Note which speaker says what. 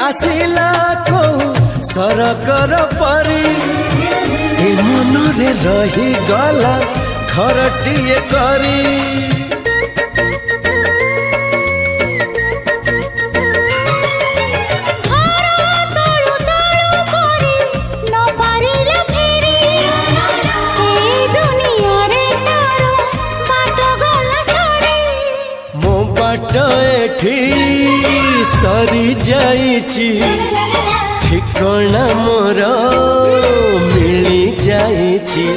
Speaker 1: आसिला को सरकर परी ए मनरे रही गला घरटिए करी एठी सरी जाइची ठिकाना मोर मिली जाइची।